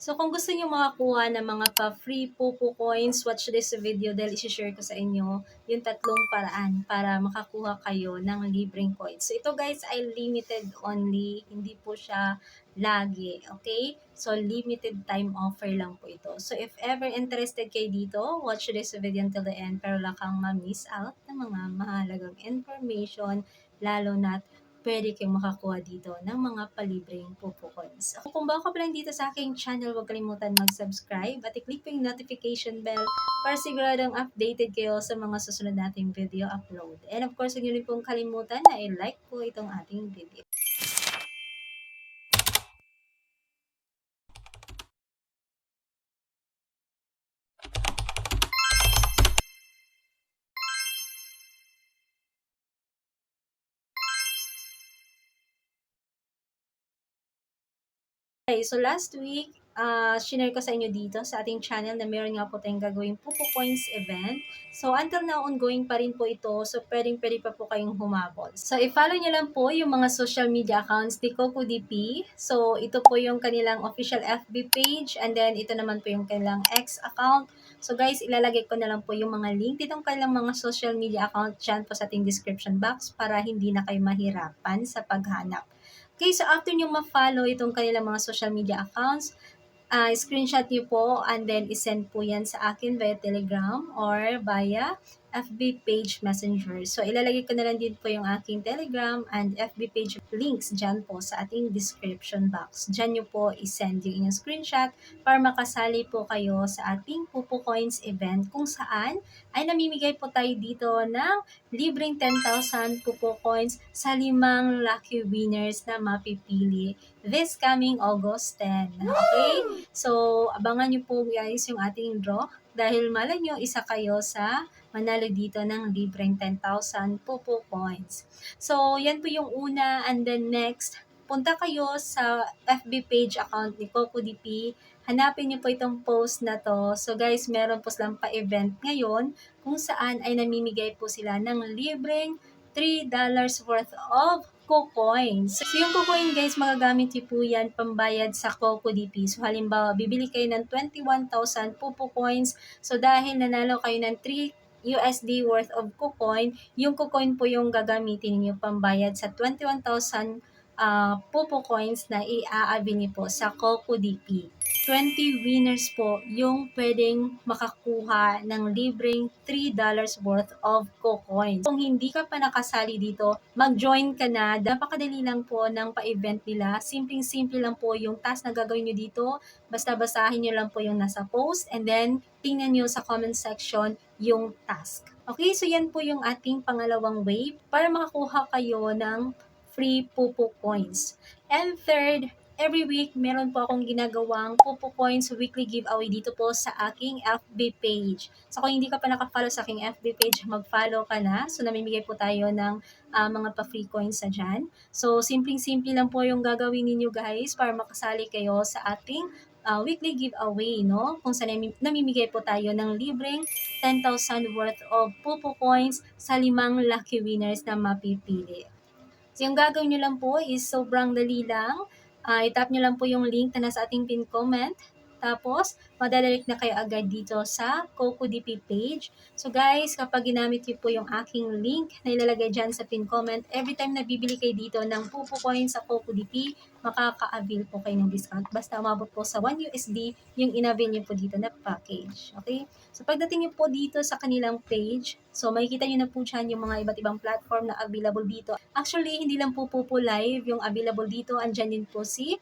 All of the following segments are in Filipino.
So kung gusto niyo makakuha ng mga pa-free Pupu coins, watch this video dahil isi-share ko sa inyo yung tatlong paraan para makakuha kayo ng libreng coins. So ito guys ay limited only, hindi po siya lagi, okay? So limited time offer lang po ito. So if ever interested kayo dito, watch this video until the end para lang kang ma-miss out ng mga mahalagang information, lalo na pwede kayong makakuha dito ng mga palibreng Pupu coins. Kung bago ka pa lang dito sa aking channel, huwag kalimutan mag-subscribe at i-click po yung notification bell para siguradong updated kayo sa mga susunod nating video upload. And of course, huwag niyo rin pong kalimutan na i-like po itong ating video. Okay, so last week, shinare ko sa inyo dito sa ating channel na meron nga po tayong gagawing Pupu Coins event. So, until now, ongoing pa rin po ito. So, pwedeng-pwede pa po kayong humabol. So, i-follow nyo lang po yung mga social media accounts ni Coco DP. So, ito po yung kanilang official FB page. And then, ito naman po yung kanilang X account. So, guys, ilalagay ko na lang po yung mga link ditong kanilang mga social media account dyan po sa ating description box para hindi na kayo mahirapan sa paghanap. Okay, so after nyo ma-follow itong kanilang mga social media accounts, screenshot nyo po and then isend po yan sa akin via Telegram or via FB page messenger. So, ilalagay ko na lang din po yung aking Telegram and FB page links dyan po sa ating description box. Dyan nyo po isend yung inyong screenshot para makasali po kayo sa ating Pupu Coins event kung saan ay namimigay po tayo dito ng libreng 10,000 Pupu Coins sa 5 lucky winners na mapipili this coming August 10. Okay? So, abangan nyo po guys yung ating draw dahil malay nyo isa kayo sa manalo dito ng libreng 10,000 Pupu Coins. So, yan po yung una and then next, punta kayo sa FB page account ni Coco DP. Hanapin niyo po itong post na to. So guys, meron po silang pa-event ngayon kung saan ay namimigay po sila ng libreng $3 worth of Cocoins. So yung Cocoin guys, magagamit niyo po yan pambayad sa Coco DP. So halimbawa, bibili kayo ng 21,000 Pupu Coins. So dahil nanalo kayo ng 3 USD worth of Cocoin, yung Cocoin po yung gagamitin niyo pambayad sa 21,000 Pupu Coins na i-aabi niyo po sa Coco DP. 20 winners po yung pwedeng makakuha ng libreng $3 worth of Cocoins. Kung hindi ka pa nakasali dito, mag-join ka na. Napakadali lang po ng pa-event nila. Simpleng-simple lang po yung task na gagawin nyo dito. Basta basahin nyo lang po yung nasa post and then tingnan nyo sa comment section yung task. Okay, so yan po yung ating pangalawang way para makakuha kayo ng free Pupu Coins. And third, every week, meron po akong ginagawang Pupu Coins weekly giveaway dito po sa aking FB page. So, kung hindi ka pa nakafollow sa aking FB page, mag-follow ka na. So, namimigay po tayo ng mga pa-free coins sa dyan. So, simpleng-simple lang po yung gagawin ninyo guys para makasali kayo sa ating weekly giveaway, no? Kung saan namimigay po tayo ng libreng 10,000 worth of Pupu Coins sa 5 lucky winners na mapipili. So, yung gagawin nyo lang po is sobrang dali lang. I-tap nyo lang po yung link na nasa ating pin comment. Tapos, madadirect na kayo agad dito sa Coco DP page. So guys, kapag ginamit nyo po yung aking link na ilalagay dyan sa pin comment, every time na bibili kayo dito ng Pupu Coins sa Coco DP, makaka-avail po kayo ng discount. Basta umabot po sa 1 USD yung in-avail nyo po dito na package. Okay? So pagdating nyo po dito sa kanilang page, so makikita nyo na po dyan yung mga iba't ibang platform na available dito. Actually, hindi lang po Pupu Live yung available dito. Andyan din po si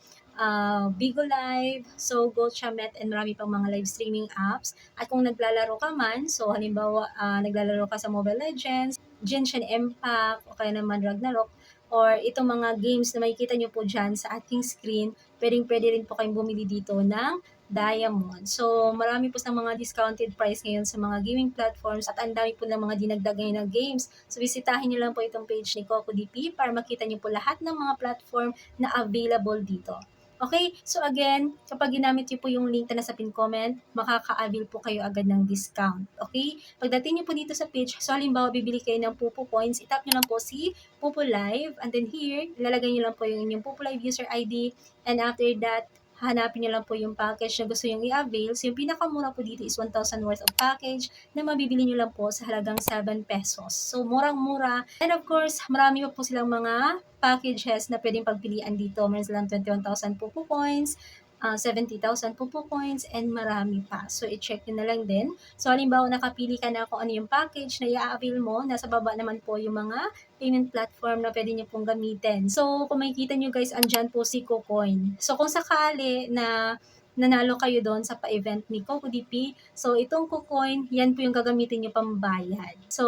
Bigo Live, Sogo, Chamet, and marami pang mga live streaming apps. At kung naglalaro ka man, so halimbawa naglalaro ka sa Mobile Legends, Genshin Impact, o kaya naman Ragnarok, or itong mga games na makikita nyo po dyan sa ating screen, pwede rin po kayong bumili dito ng Diamond. So, marami po sa mga discounted price ngayon sa mga gaming platforms at ang dami po ng mga dinagdag ngayon na games. So, bisitahin nyo lang po itong page ni Coco DP para makita nyo po lahat ng mga platform na available dito. Okay, so again, kapag ginamit niyo po yung link na nasa pin comment, makaka-avail po kayo agad ng discount. Okay? Pagdating niyo po dito sa page, so halimbawa bibili kayo ng Pupu Coins, itap niyo lang po si Pupu Live, and then here, ilalagay niyo lang po yung inyong Pupu Live user ID, and after that, hanapin niyo lang po yung package na gusto yung i-avail. So yung pinakamura po dito is 1,000 worth of package na mabibili niyo lang po sa halagang 7 pesos. So murang-mura. And of course, marami pa po silang mga packages na pwedeng pagpilian dito. Meron silang 21,000 Pupu Coins, 70,000 Pupu Coins, and marami pa. So, i-check nyo na lang din. So, halimbawa, nakapili ka na kung ano yung package na i-avail mo. Nasa baba naman po yung mga payment platform na pwede nyo pong gamitin. So, kung makikita nyo guys, andyan po si KuCoin. So, kung sakali na nanalo kayo doon sa pa-event ni CocoDP. So, itong KuCoin, yan po yung gagamitin nyo pambayad. So,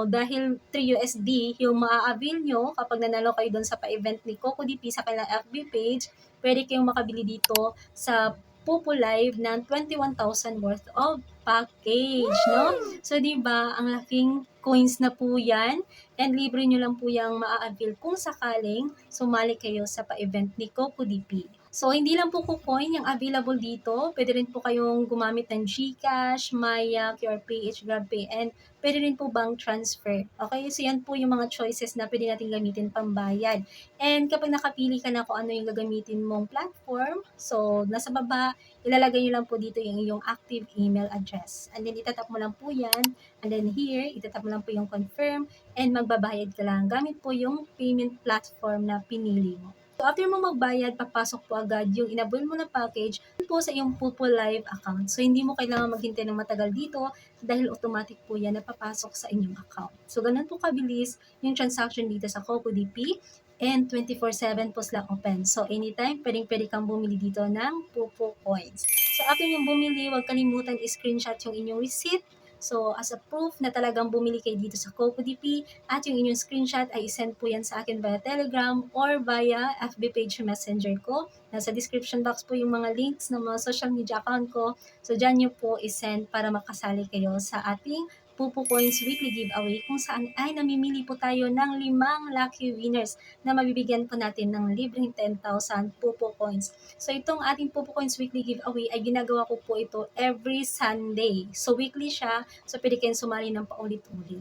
dahil 3 USD yung maa-avail nyo kapag nanalo kayo doon sa pa-event ni CocoDP sa kanilang FB page, pwede kayong makabili dito sa Pupu Live ng 21,000 worth of package, no? So, di ba ang laking coins na po yan, and libre nyo lang po yung maa-avail kung sakaling sumali kayo sa pa-event ni CocoDP. So, hindi lang po KuCoin yung available dito. Pwede rin po kayong gumamit ng GCash, Maya, QRPH, GrabPay, and pwede rin po bank transfer. Okay? So, yan po yung mga choices na pwede natin gamitin pambayad. And kapag nakapili ka na kung ano yung gagamitin mong platform, so, nasa baba, ilalagay nyo lang po dito yung iyong active email address. And then, itatap mo lang po yan. And then here, itatap mo lang po yung confirm, and magbabayad ka lang gamit po yung payment platform na pinili mo. So, after mo magbayad, papasok po agad yung inabuel mo na package po sa iyong Pupu Live account. So, hindi mo kailangan maghintay ng matagal dito dahil automatic po yan na papasok sa inyong account. So, ganun po kabilis yung transaction dito sa CocoDP, and 24/7 po sila open. So, anytime, pwede kang bumili dito ng Pupu Coins. So, after yung bumili, huwag kalimutan i-screenshot yung inyong receipt. So, as a proof na talagang bumili kayo dito sa CocoDP, at yung inyong screenshot ay isend po yan sa akin via Telegram or via FB page messenger ko. Nasa description box po yung mga links ng mga social media account ko. So, dyan nyo po isend para makasali kayo sa ating Pupu Coins Weekly Giveaway, kung saan ay namimili po tayo ng 5 lucky winners na mabibigyan po natin ng libreng 10,000 Pupu Coins. So, itong ating Pupu Coins Weekly Giveaway ay ginagawa ko po ito every Sunday. So, weekly siya. So, pwede kayong sumali ng paulit-ulit.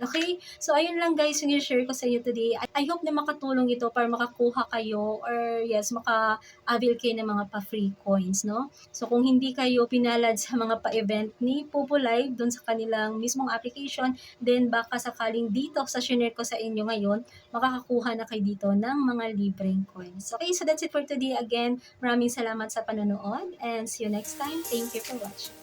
Okay? So, ayun lang guys yung i-share ko sa inyo today. I hope na makatulong ito para makakuha kayo or yes, maka-avail kayo ng mga pa-free coins, no? So, kung hindi kayo pinalad sa mga pa-event ni Pupu Live dun sa kanilang mismong application, then baka sakaling dito sa share ko sa inyo ngayon, makakakuha na kayo dito ng mga libreng coins. Okay, so that's it for today again. Maraming salamat sa panonood and see you next time. Thank you for watching.